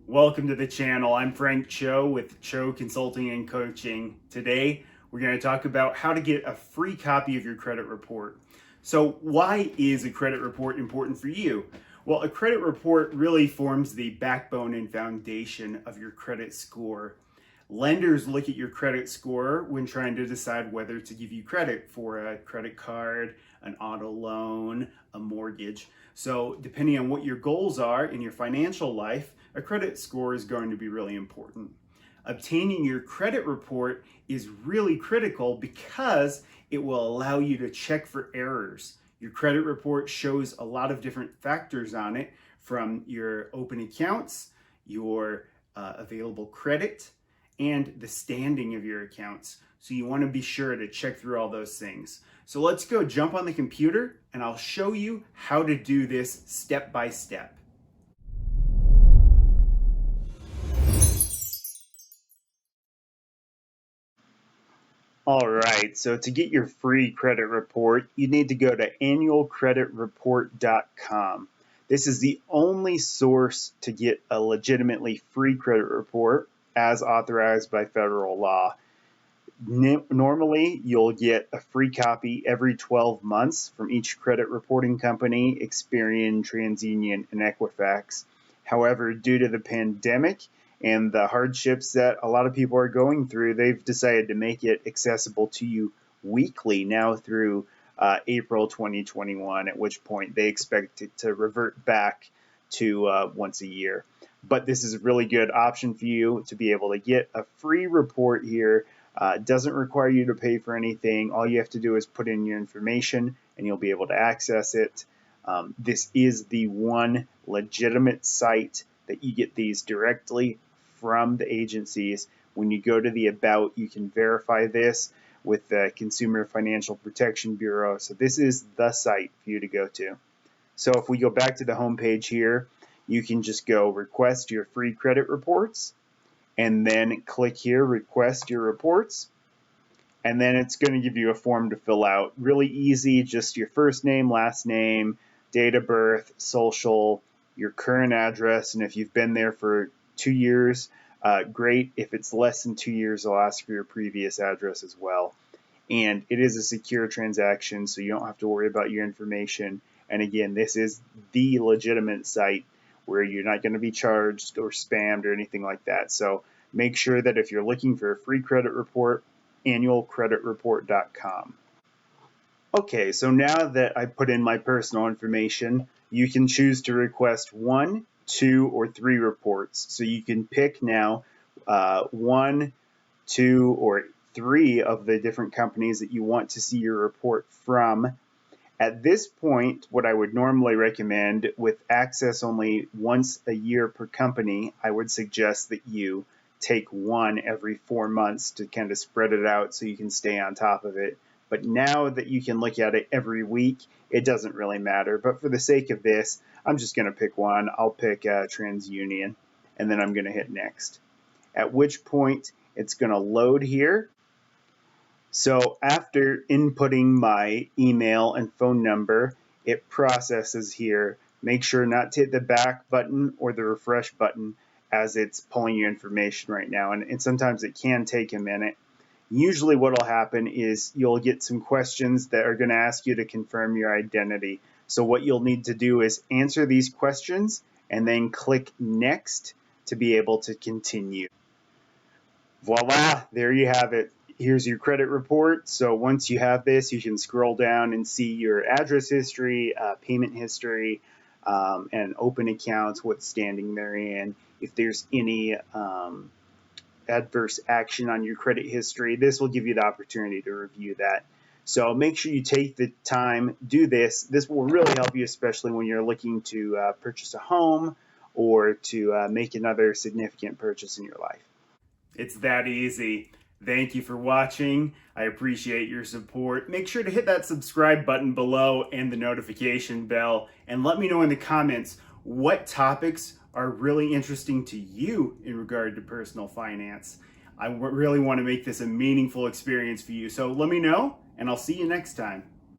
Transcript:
Welcome to the channel. I'm Frank Chou with Chou Consulting and Coaching. Today, we're going to talk about how to get a free copy of your credit report. So why is a credit report important for you? Well, a credit report really forms the backbone and foundation of your credit score. Lenders look at your credit score when trying to decide whether to give you credit for a credit card, an auto loan, a mortgage. So depending on what your goals are in your financial life, a credit score is going to be really important. Obtaining your credit report is really critical because it will allow you to check for errors. Your credit report shows a lot of different factors on it, from your open accounts, your available credit, and the standing of your accounts. So you want to be sure to check through all those things. So let's go jump on the computer and I'll show you how to do this step by step. All right, so to get your free credit report, you need to go to annualcreditreport.com. This is the only source to get a legitimately free credit report as authorized by federal law. Normally, you'll get a free copy every 12 months from each credit reporting company, Experian, TransUnion, and Equifax. However, due to the pandemic and the hardships that a lot of people are going through, they've decided to make it accessible to you weekly now through April 2021, at which point they expect it to revert back to once a year. But this is a really good option for you to be able to get a free report here. It doesn't require you to pay for anything. All you have to do is put in your information and you'll be able to access it. This is the one legitimate site that you get these directly from the agencies. When you go to the About, you can verify this with the Consumer Financial Protection Bureau. So this is the site for you to go to. So if we go back to the home page here, you can just go request your free credit reports and then click here, request your reports. And then it's going to give you a form to fill out. Really easy, just your first name, last name, date of birth, social, your current address, and if you've been there for 2 years, great. If it's less than 2 years, they'll ask for your previous address as well. And it is a secure transaction, so you don't have to worry about your information. And again, this is the legitimate site where you're not going to be charged or spammed or anything like that. So make sure that if you're looking for a free credit report, annualcreditreport.com. Okay, so now that I put in my personal information, you can choose to request 1, 2, or 3 reports. So you can pick now 1, 2, or 3 of the different companies that you want to see your report from. At this point, what I would normally recommend, with access only once a year per company, I would suggest that you take one every 4 months to kind of spread it out so you can stay on top of it. But now that you can look at it every week, it doesn't really matter. But for the sake of this, I'm just going to pick one. I'll pick TransUnion, and then I'm going to hit next. At which point, it's going to load here. So after inputting my email and phone number, it processes here. Make sure not to hit the back button or the refresh button as it's pulling your information right now. And sometimes it can take a minute. Usually what will happen is you'll get some questions that are going to ask you to confirm your identity. So what you'll need to do is answer these questions and then click next to be able to continue. Voila, there you have it. Here's your credit report. So once you have this, you can scroll down and see your address history, payment history, and open accounts, what's standing therein. If there's any adverse action on your credit history, this will give you the opportunity to review that. So make sure you take the time, do this. This will really help you, especially when you're looking to purchase a home or to make another significant purchase in your life. It's that easy. Thank you for watching. I appreciate your support. Make sure to hit that subscribe button below and the notification bell, and let me know in the comments what topics are really interesting to you in regard to personal finance. I really want to make this a meaningful experience for you. So let me know, and I'll see you next time.